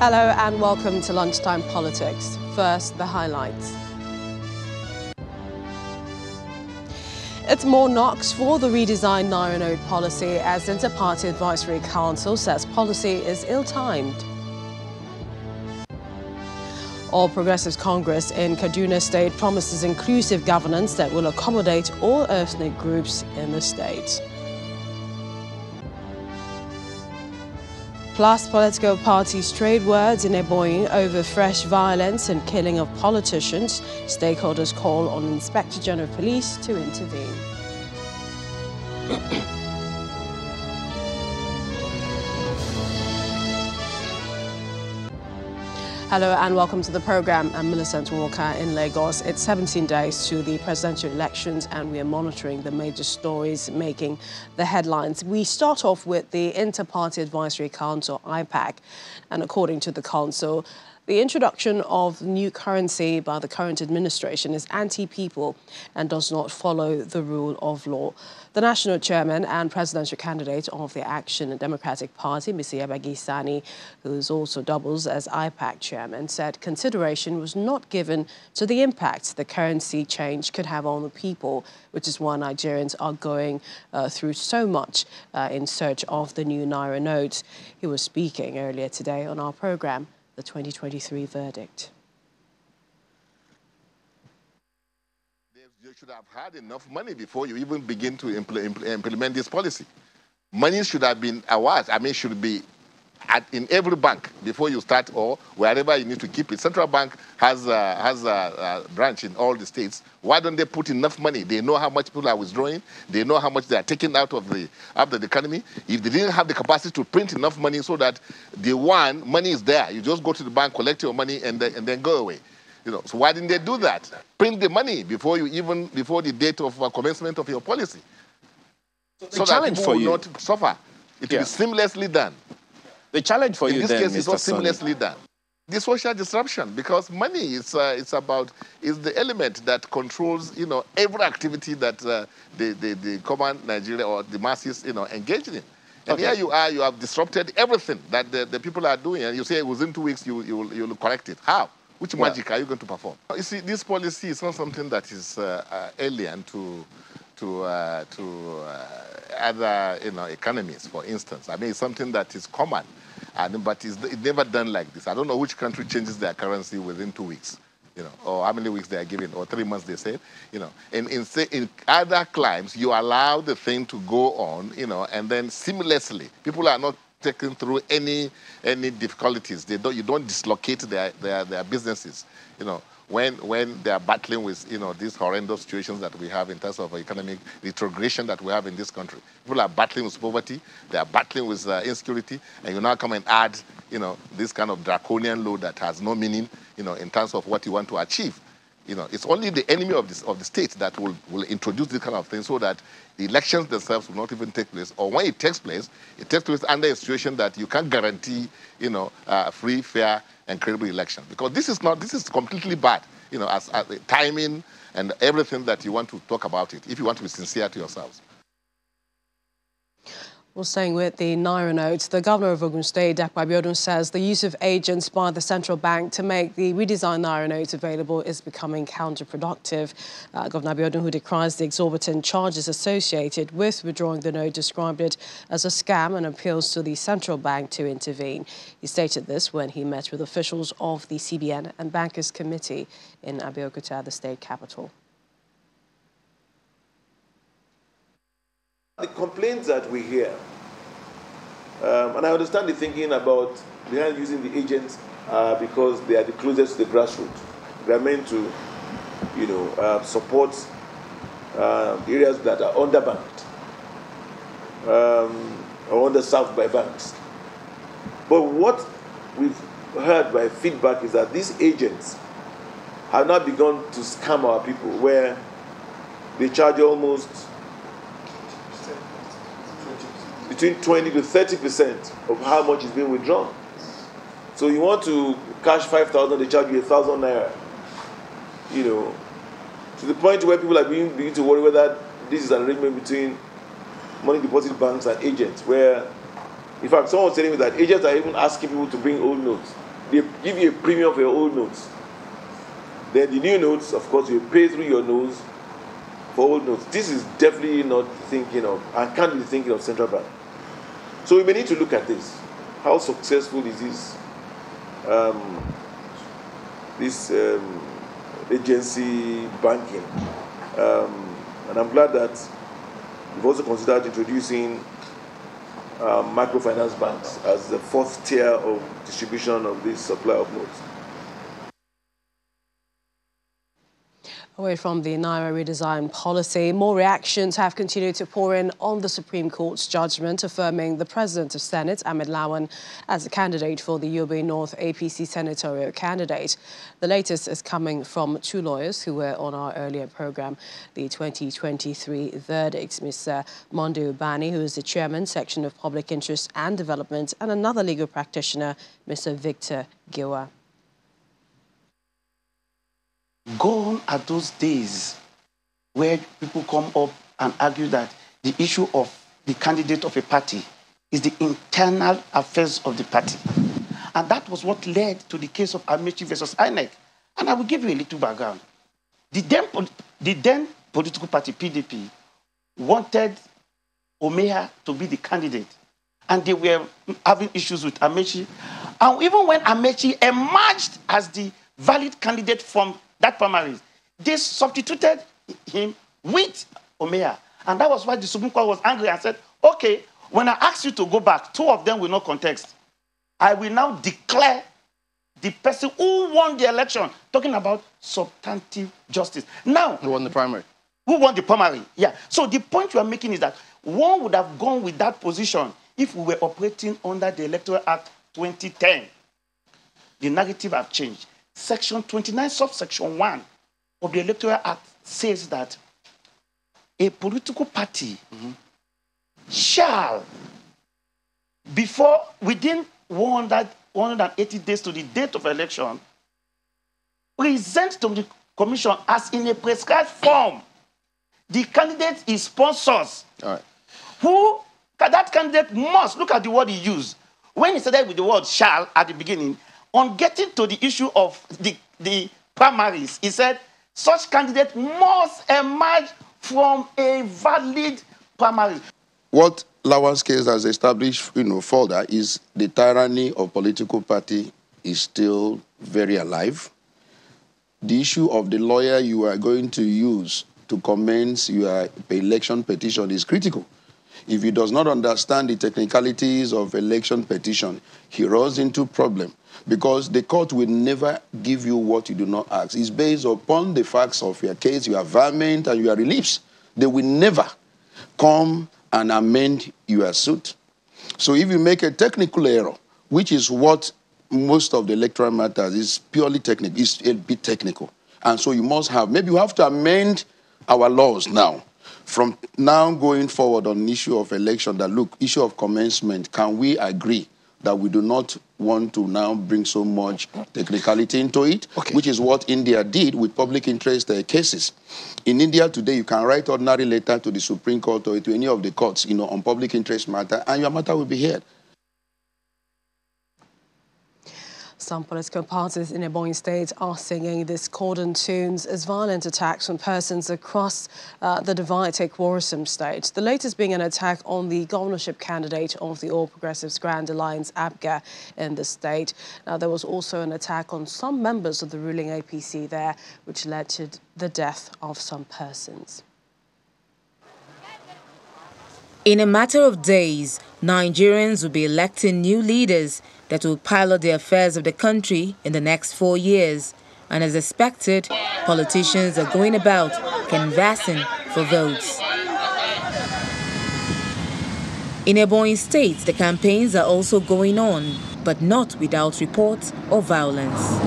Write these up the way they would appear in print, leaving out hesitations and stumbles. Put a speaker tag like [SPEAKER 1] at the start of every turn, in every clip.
[SPEAKER 1] Hello and welcome to Lunchtime Politics. First, the highlights. It's more knocks for the redesigned Naira note policy as Inter-Party Advisory Council says policy is ill-timed. All Progressives Congress in Kaduna State promises inclusive governance that will accommodate all ethnic groups in the state. Plus, political parties trade words in Ebonyi over fresh violence and killing of politicians. Stakeholders call on Inspector General of Police to intervene. Hello and welcome to the program. I'm Millicent Walker in Lagos. It's 17 days to the presidential elections and we are monitoring the major stories making the headlines. We start off with the Inter-Party Advisory Council, IPAC, and according to the council, the introduction of new currency by the current administration is anti-people and does not follow the rule of law. The national chairman and presidential candidate of the Action Democratic Party, Mr. Yabagi Sani, who also doubles as IPAC chairman, said consideration was not given to the impact the currency change could have on the people, which is why Nigerians are going through so much in search of the new Naira note. He was speaking earlier today on our program, The 2023 Verdict.
[SPEAKER 2] You should have had enough money before you even begin to implement this policy. Money should have been ours. I mean, should be in every bank before you start or wherever you need to keep it. Central Bank has a branch in all the states. Why don't they put enough money? They know how much people are withdrawing. They know how much they are taking out of the economy. If they didn't have the capacity to print enough money so that money is there, you just go to the bank, collect your money, and then go away. You know, so why didn't they do that? Print the money before the date of commencement of your policy. So that people will not suffer. It will be seamlessly done.
[SPEAKER 3] The challenge for you then,
[SPEAKER 2] in this case, it's not
[SPEAKER 3] Sonny,
[SPEAKER 2] seamlessly done. The social disruption, because money is the element that controls, you know, every activity that the common Nigeria or the masses, you know, engage in. And here you have disrupted everything that the people are doing, and you say within 2 weeks you'll correct it. How? Which magic are you going to perform? You see, this policy is not something that is alien to other, you know, economies, for instance. I mean, it's something that is common, but it's never done like this. I don't know which country changes their currency within 2 weeks, you know, or how many weeks they are given, or 3 months they said, you know. In other climes, you allow the thing to go on, you know, and then seamlessly, people are not taken through any difficulties. You don't dislocate their businesses, you know, when they are battling with, you know, these horrendous situations that we have in terms of economic retrogression that we have in this country. People are battling with poverty, they are battling with insecurity, and you now come and add, you know, this kind of draconian law that has no meaning, you know, in terms of what you want to achieve. You know, it's only the enemy of the state that will introduce this kind of thing so that the elections themselves will not even take place. Or when it takes place under a situation that you can't guarantee, you know, free, fair, and credible election. Because this is completely bad, you know, as the timing and everything that you want to talk about it, if you want to be sincere to yourselves.
[SPEAKER 1] Well, staying with the Naira note, the governor of Ogun State, Dapo Abiodun, says the use of agents by the central bank to make the redesigned Naira note available is becoming counterproductive. Governor Abiodun, who decries the exorbitant charges associated with withdrawing the note, described it as a scam and appeals to the central bank to intervene. He stated this when he met with officials of the CBN and Bankers Committee in Abeokuta, the state capital.
[SPEAKER 4] The complaints that we hear, and I understand the thinking about behind using the agents because they are the closest to the grassroots. They are meant to, you know, support areas that are underbanked or underserved by banks. But what we've heard by feedback is that these agents have now begun to scam our people, where they charge almost between 20 to 30% of how much is being withdrawn. So you want to cash 5,000, they charge you 1,000 naira. You know, to the point where people are beginning to worry whether this is an arrangement between money deposit banks and agents, where, in fact, someone was telling me that agents are even asking people to bring old notes they give you a premium for your old notes. Then the new notes, of course, you pay through your nose for old notes. This is definitely not thinking of, and can't be thinking of central bank. So we may need to look at this. How successful is this agency banking? And I'm glad that we've also considered introducing microfinance banks as the fourth tier of distribution of this supply of notes.
[SPEAKER 1] Away from the Naira redesign policy, more reactions have continued to pour in on the Supreme Court's judgment affirming the President of Senate, Ahmed Lawan, as a candidate for the Yobe North APC senatorial candidate. The latest is coming from two lawyers who were on our earlier program. The 2023 verdict, Mr. Monday Ubani, who is the chairman, section of Public Interest and Development, and another legal practitioner, Mr. Victor Giwa.
[SPEAKER 3] Gone are those days where people come up and argue that the issue of the candidate of a party is the internal affairs of the party. And that was what led to the case of Amechi versus INEC. And I will give you a little background. The then political party, PDP, wanted Omeya to be the candidate. And they were having issues with Amechi. And even when Amechi emerged as the valid candidate from that primaries, they substituted him with Omeya. And that was why the Supreme Court was angry and said, okay, when I ask you to go back, two of them will not contest. I will now declare the person who won the election, talking about substantive justice. Now,
[SPEAKER 5] who won the primary?
[SPEAKER 3] Who won the primary? Yeah. So the point you are making is that one would have gone with that position if we were operating under the Electoral Act 2010. The narrative have changed. Section 29, subsection 1 of the Electoral Act says that a political party shall, within 180 days to the date of election, present to the commission as in a prescribed form. The candidate is sponsors.
[SPEAKER 5] All right.
[SPEAKER 3] That candidate must, look at the word he used. When he started with the word shall at the beginning, on getting to the issue of the primaries, he said, such candidate must emerge from a valid primary.
[SPEAKER 6] What Lawan's case has established, further is the tyranny of political party is still very alive. The issue of the lawyer you are going to use to commence your election petition is critical. If he does not understand the technicalities of election petition, he runs into problem. Because the court will never give you what you do not ask. It's based upon the facts of your case, your averment, and your reliefs. They will never come and amend your suit. So if you make a technical error, which is what most of the electoral matters is purely technical, it's a bit technical. And so you must have, maybe you have to amend our laws now. From now going forward on the issue of election, that look, issue of commencement, can we agree that we do not want to now bring so much technicality into it, which is what India did with public interest cases. In India today, you can write ordinary letter to the Supreme Court or to any of the courts, on public interest matter, and your matter will be heard.
[SPEAKER 1] Some political parties in Ebonyi State are singing discordant tunes as violent attacks on persons across the divided Warrisum state. The latest being an attack on the governorship candidate of the All Progressives Grand Alliance, APGA, in the state. Now, there was also an attack on some members of the ruling APC there, which led to the death of some persons.
[SPEAKER 7] In a matter of days, Nigerians will be electing new leaders that will pilot the affairs of the country in the next 4 years. And as expected, politicians are going about canvassing for votes. In Ebonyi State, the campaigns are also going on, but not without reports of violence.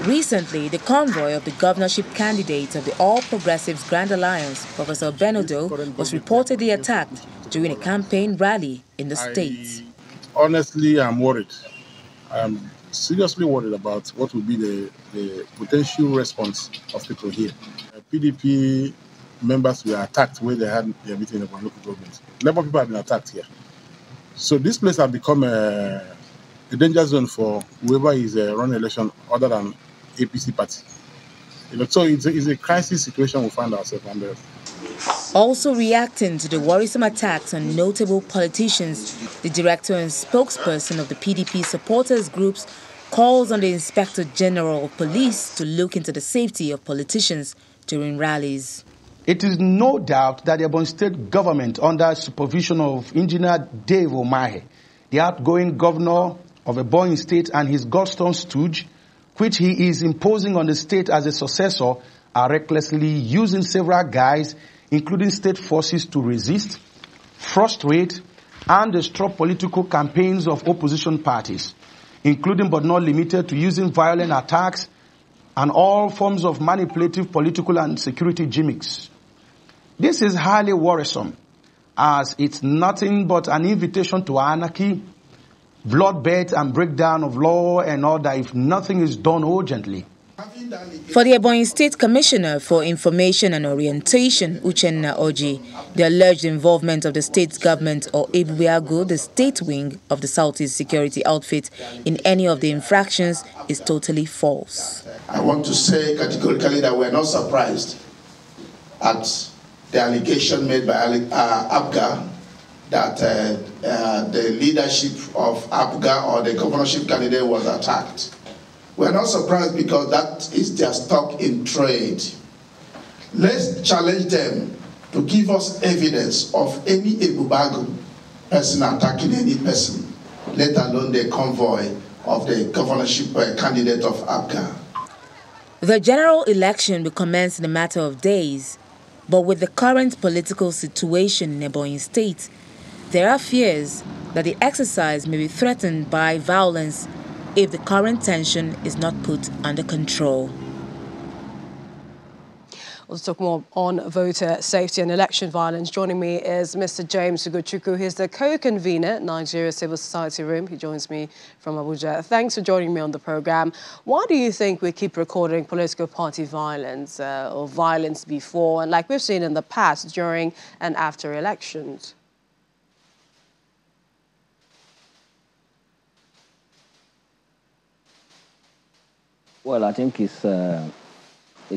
[SPEAKER 7] Recently, the convoy of the governorship candidate of the All Progressives Grand Alliance, Professor Benodo, was reportedly attacked during a campaign rally in the state.
[SPEAKER 8] Honestly, I'm worried. I'm seriously worried about what will be the potential response of people here. PDP members were attacked where they had their meeting of local government. Labour people have been attacked here. So this place has become a a danger zone for whoever is running election other than APC party. So it's a crisis situation we find ourselves under.
[SPEAKER 7] Also reacting to the worrisome attacks on notable politicians, the director and spokesperson of the PDP supporters groups calls on the Inspector General of Police to look into the safety of politicians during rallies.
[SPEAKER 5] It is no doubt that the Ebonyi State government, under supervision of Engineer Dave Umahi, the outgoing governor of Ebonyi State, and his Goldstone stooge, which he is imposing on the state as a successor, are recklessly using several guise, including state forces, to resist, frustrate, and disrupt political campaigns of opposition parties, including but not limited to using violent attacks and all forms of manipulative political and security gimmicks. This is highly worrisome, as it's nothing but an invitation to anarchy, bloodbath, and breakdown of law and order if nothing is done urgently.
[SPEAKER 7] For the Ebonyi State Commissioner for Information and Orientation, Uchenna Oji, the alleged involvement of the state government or Ebubeago, the state wing of the Southeast Security Outfit, in any of the infractions is totally false.
[SPEAKER 6] I want to say categorically that we are not surprised at the allegation made by APGA that the leadership of APGA or the governorship candidate was attacked. We're not surprised because that is their stock in trade. Let's challenge them to give us evidence of any Ebubeago person attacking any person, let alone the convoy of the governorship candidate of APGA.
[SPEAKER 7] The general election will commence in a matter of days, but with the current political situation in Ebonyi State, there are fears that the exercise may be threatened by violence if the current tension is not put under control.
[SPEAKER 1] Let's talk more on voter safety and election violence. Joining me is Mr. James Ugochukwu. He's the co-convener at Nigeria Civil Society Room. He joins me from Abuja. Thanks for joining me on the program. Why do you think we keep recording political party violence or violence before, and like we've seen in the past, during and after elections?
[SPEAKER 9] Well, I think it's a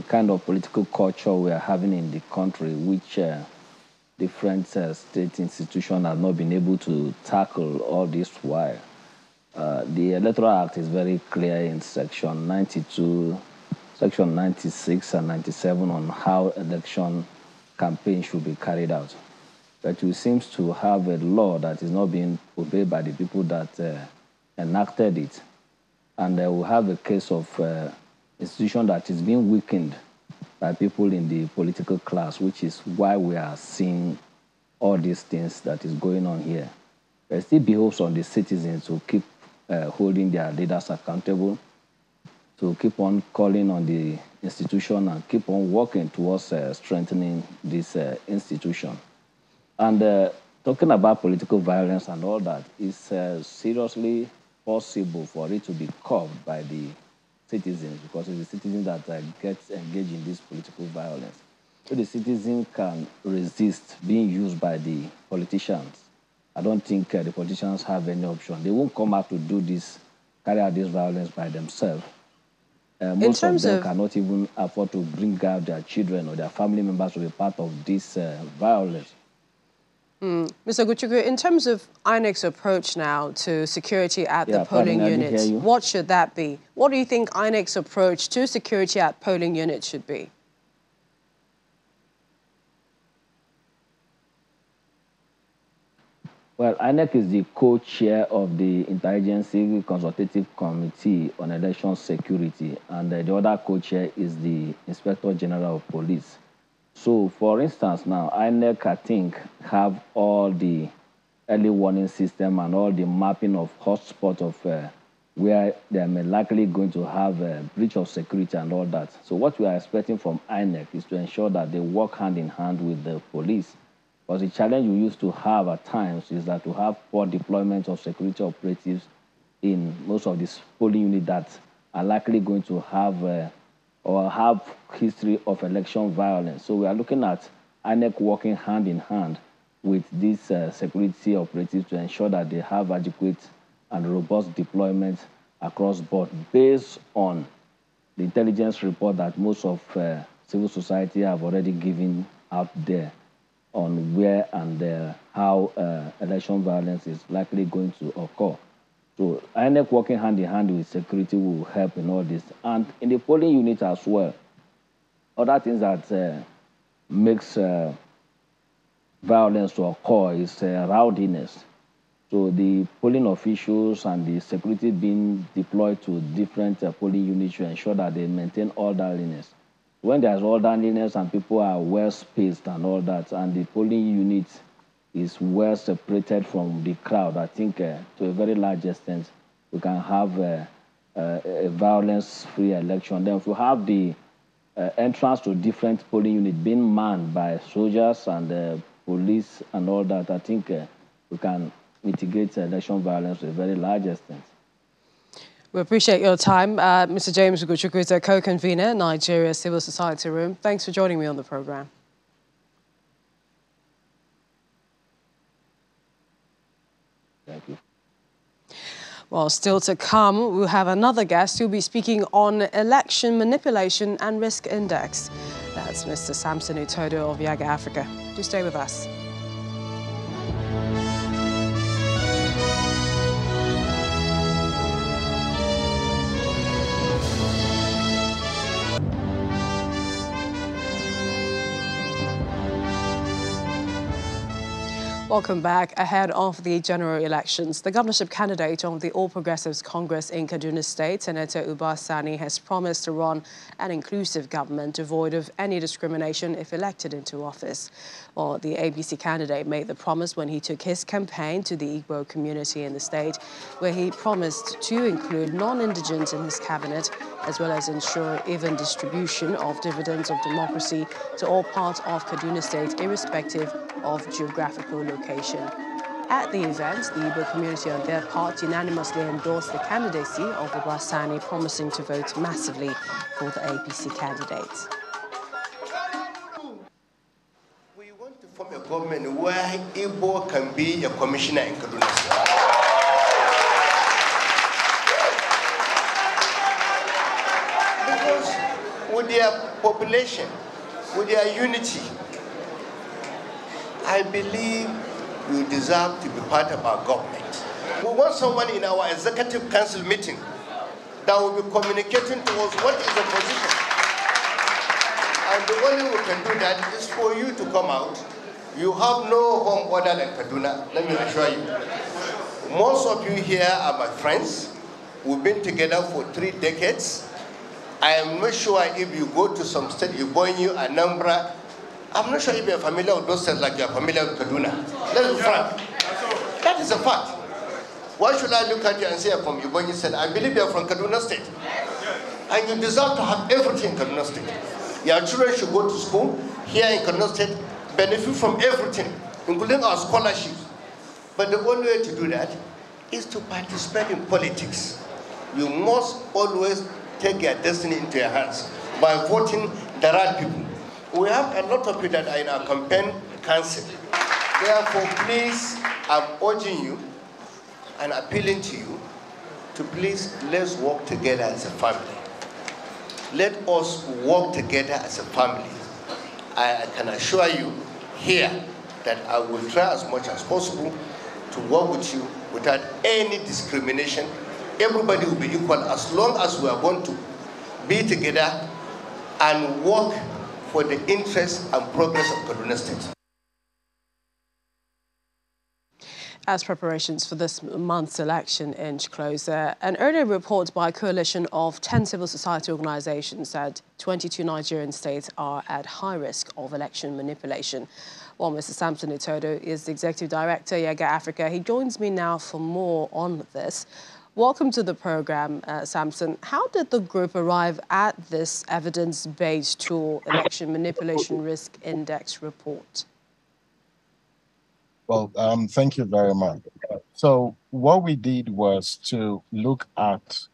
[SPEAKER 9] kind of political culture we are having in the country, which different state institutions have not been able to tackle all this while. The Electoral Act is very clear in Section 92, Section 96 and 97 on how election campaign should be carried out. But we seem to have a law that is not being obeyed by the people that enacted it. And we have a case of institution that is being weakened by people in the political class, which is why we are seeing all these things that is going on here. But it still behoves on the citizens to keep holding their leaders accountable, to keep on calling on the institution and keep on working towards strengthening this institution. And talking about political violence and all that, is seriously possible for it to be curbed by the citizens, because it's the citizens that gets engaged in this political violence. So the citizens can resist being used by the politicians. I don't think the politicians have any option. They won't come out to do this, carry out this violence by themselves. Most of them cannot even afford to bring out their children or their family members to be part of this violence.
[SPEAKER 1] Mr. Ugochukwu, in terms of INEC's approach now to security at the polling units, what should that be? What do you think INEC's approach to security at polling units should be?
[SPEAKER 9] Well, INEC is the co-chair of the Interagency Consultative Committee on Election Security, and the other co-chair is the Inspector General of Police. So, for instance, now, INEC, I think, have all the early warning system and all the mapping of hotspots of where they are likely going to have a breach of security and all that. So what we are expecting from INEC is to ensure that they work hand in hand with the police. Because the challenge we used to have at times is that to have poor deployment of security operatives in most of these polling units that are likely going to have or have history of election violence. So we are looking at INEC working hand in hand with these security operatives to ensure that they have adequate and robust deployment across board based on the intelligence report that most of civil society have already given out there on where and how election violence is likely going to occur. So INEC working hand in hand with security will help in all this. And in the polling unit as well, other things that makes violence to occur is rowdiness. So the polling officials and the security being deployed to different polling units to ensure that they maintain orderliness. When there's orderliness and people are well spaced and all that, and the polling unit is well separated from the crowd, I think to a very large extent, we can have a violence-free election. Then if you have the entrance to different polling units being manned by soldiers and police and all that, I think we can mitigate election violence to a very large extent.
[SPEAKER 1] We appreciate your time. Mr. James Ugochukwu is a co-convener, Nigeria Civil Society Room. Thanks for joining me on the program.
[SPEAKER 9] Thank you.
[SPEAKER 1] Well, still to come, we'll have another guest who'll be speaking on election manipulation and risk index. That's Mr. Samson Utodo of Yaga Africa. Do stay with us. Welcome back. Ahead of the general elections, the governorship candidate of the All Progressives Congress in Kaduna State, Senator Uba Sani, has promised to run an inclusive government devoid of any discrimination if elected into office. Well, the APC candidate made the promise when he took his campaign to the Igbo community in the state, where he promised to include non-indigents in his cabinet, as well as ensure even distribution of dividends of democracy to all parts of Kaduna State, irrespective of geographical location. At the event, the Igbo community on their part unanimously endorsed the candidacy of Uba Sani, promising to vote massively for the APC candidate.
[SPEAKER 10] We want to form a government where Igbo can be a commissioner in Kaduna State. Because with their population, with their unity, I believe you deserve to be part of our government. We want someone in our executive council meeting that will be communicating to us what is the position. And the only way we can do that is for you to come out. You have no home other than Kaduna, let me assure you. Most of you here are my friends. We've been together for 3 decades. I am not sure if you go to some state, Ibonyi, Anambra, I'm not sure if you're familiar with those states like you're familiar with Kaduna. Let's be frank. That is a fact. Why should I look at you and say I'm from Ibonyi State? I believe you're from Kaduna State. And you deserve to have everything in Kaduna State. Your children should go to school here in Kaduna State, benefit from everything, including our scholarships. But the only way to do that is to participate in politics. You must always take your destiny into your hands by voting the right people. We have a lot of people that are in our campaign council. Therefore, please, I'm urging you and appealing to you to please, let's work together as a family. Let us work together as a family. I can assure you here that I will try as much as possible to work with you without any discrimination. Everybody will be equal as long as we are going to be together and work for the interest and progress of Kaduna State.
[SPEAKER 1] As preparations for this month's election inch closer, an earlier report by a coalition of 10 civil society organizations said 22 Nigerian states are at high risk of election manipulation. Well, Mr. Samson Utodo is the Executive Director, Yaga Africa. He joins me now for more on this. Welcome to the program, Samson. How did the group arrive at this evidence-based tool, Election Manipulation Risk Index report?
[SPEAKER 8] Well, thank you very much. So what we did was to look at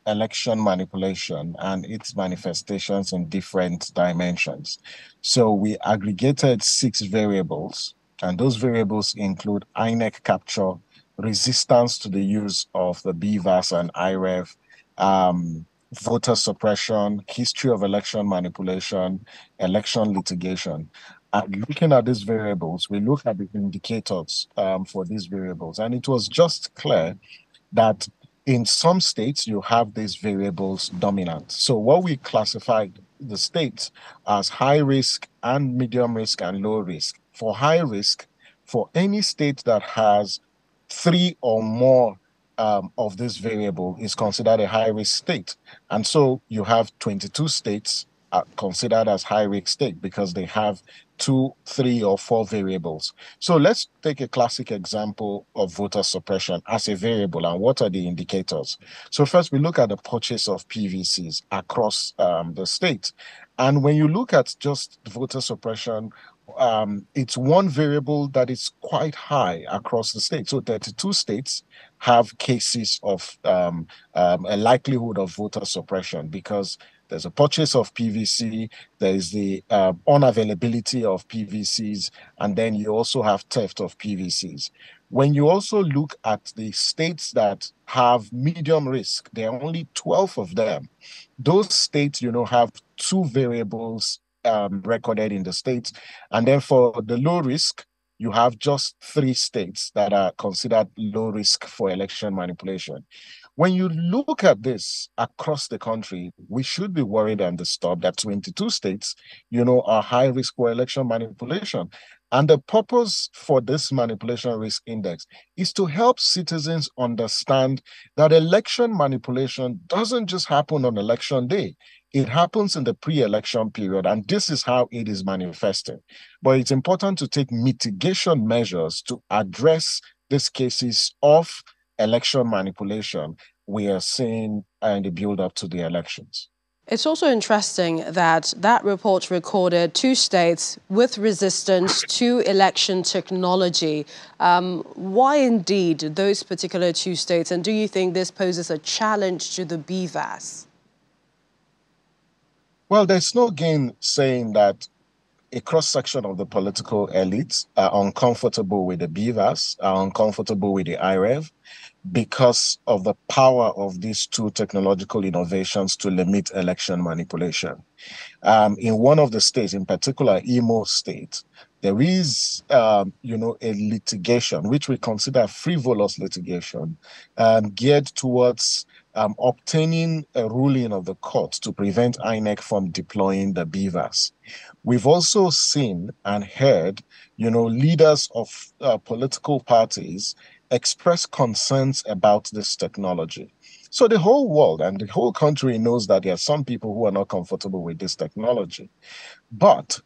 [SPEAKER 8] election manipulation and its manifestations in different dimensions. So we aggregated 6 variables, and those variables include INEC capture,
[SPEAKER 11] resistance to the use of the BVAS and IREV, voter suppression, history of election manipulation, election litigation. And looking at these variables, we look at the indicators for these variables, and it was just clear that in some states you have these variables dominant. So what we classified the states as high risk and medium risk and low risk. For high risk, for any state that has 3 or more of this variable is considered a high-risk state. And so you have 22 states considered as high-risk state because they have 2, 3, or 4 variables. So let's take a classic example of voter suppression as a variable, and what are the indicators? So first, we look at the purchase of PVCs across the state. And when you look at just voter suppression, it's one variable that is quite high across the state. So 32 states have cases of a likelihood of voter suppression because there's a purchase of PVC, there's the unavailability of PVCs, and then you also have theft of PVCs. When you also look at the states that have medium risk, there are only 12 of them. Those states, have 2 variables recorded in the states. And then for the low risk, you have just 3 states that are considered low risk for election manipulation. When you look at this across the country, we should be worried and disturbed that 22 states, are high risk for election manipulation. And the purpose for this manipulation risk index is to help citizens understand that election manipulation doesn't just happen on election day. It happens in the pre-election period, and this is how it is manifested. But it's important to take mitigation measures to address these cases of election manipulation we are seeing in the build-up to the elections.
[SPEAKER 1] It's also interesting that that report recorded 2 states with resistance to election technology. Why indeed those particular 2 states? And do you think this poses a challenge to the BVAS?
[SPEAKER 11] Well, there's no gain saying that a cross-section of the political elites are uncomfortable with the BVAS, are uncomfortable with the IREV, because of the power of these 2 technological innovations to limit election manipulation. In one of the states, in particular, Imo State, there is, a litigation, which we consider frivolous litigation, geared towards obtaining a ruling of the court to prevent INEC from deploying the BVAS. We've also seen and heard, leaders of political parties express concerns about this technology. So the whole world and the whole country knows that there are some people who are not comfortable with this technology. But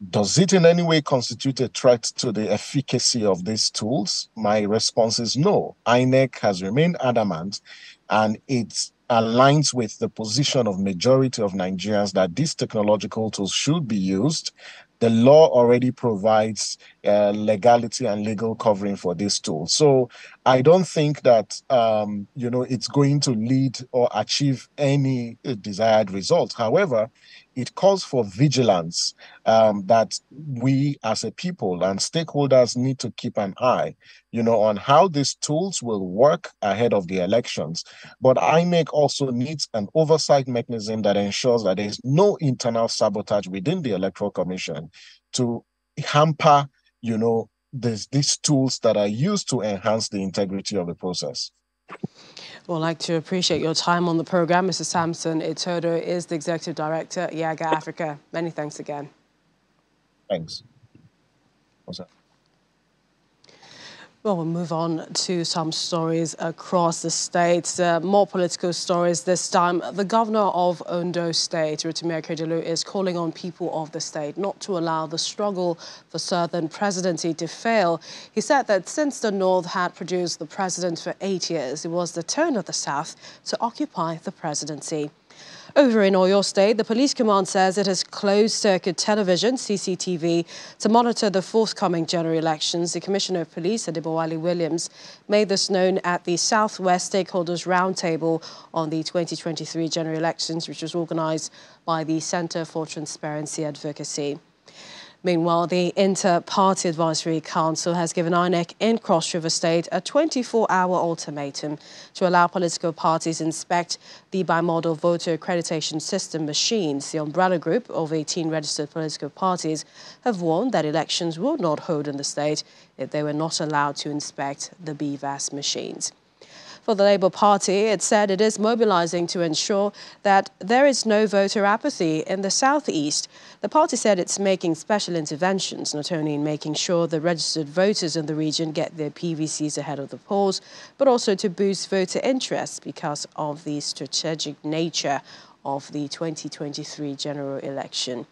[SPEAKER 11] does it in any way constitute a threat to the efficacy of these tools? My response is no. INEC has remained adamant, and it aligns with the position of majority of Nigerians that these technological tools should be used. The law already provides legality and legal covering for these tools. So I don't think that, it's going to lead or achieve any desired result. However, it calls for vigilance that we as a people and stakeholders need to keep an eye, on how these tools will work ahead of the elections. But INEC also needs an oversight mechanism that ensures that there is no internal sabotage within the Electoral Commission to hamper, these tools that are used to enhance the integrity of the process.
[SPEAKER 1] Well, I'd like to appreciate your time on the program. Mr. Samson Itodo is the Executive Director at YAGA Africa. Many thanks again.
[SPEAKER 11] Thanks. What's that?
[SPEAKER 1] Well, we'll move on to some stories across the states. More political stories this time. The governor of Ondo State, Rotimi Akeredolu, is calling on people of the state not to allow the struggle for Southern presidency to fail. He said that since the North had produced the president for 8 years, it was the turn of the South to occupy the presidency. Over in Oyo State, the police command says it has closed-circuit television, CCTV, to monitor the forthcoming general elections. The Commissioner of Police, Adebowale Williams, made this known at the Southwest Stakeholders Roundtable on the 2023 general elections, which was organized by the Center for Transparency Advocacy. Meanwhile, the Inter-Party Advisory Council has given INEC in Cross River State a 24-hour ultimatum to allow political parties inspect the bimodal voter accreditation system machines. The umbrella group of 18 registered political parties have warned that elections will not hold in the state if they were not allowed to inspect the BVAS machines. For the Labour Party, it said it is mobilising to ensure that there is no voter apathy in the southeast. The party said it's making special interventions, not only in making sure the registered voters in the region get their PVCs ahead of the polls, but also to boost voter interest because of the strategic nature of the 2023 general election.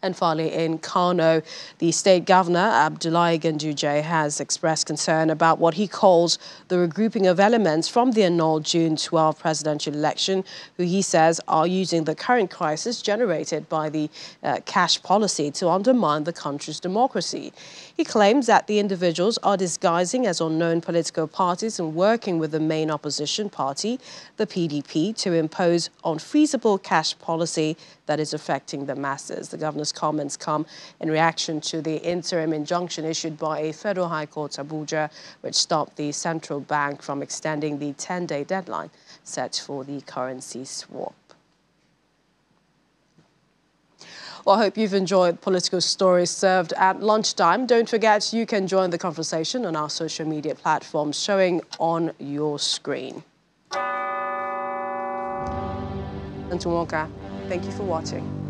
[SPEAKER 1] And finally, in Kano, the state governor, Abdullahi Ganduje, has expressed concern about what he calls the regrouping of elements from the annulled June 12 presidential election, who he says are using the current crisis generated by the cash policy to undermine the country's democracy. He claims that the individuals are disguising as unknown political parties and working with the main opposition party, the PDP, to impose unfeasible cash policy that is affecting the masses. The governor's comments come in reaction to the interim injunction issued by a federal high court, Abuja, which stopped the central bank from extending the 10-day deadline set for the currency swap. Well, I hope you've enjoyed political stories served at lunchtime. Don't forget, you can join the conversation on our social media platforms showing on your screen. And Walker, thank you for watching.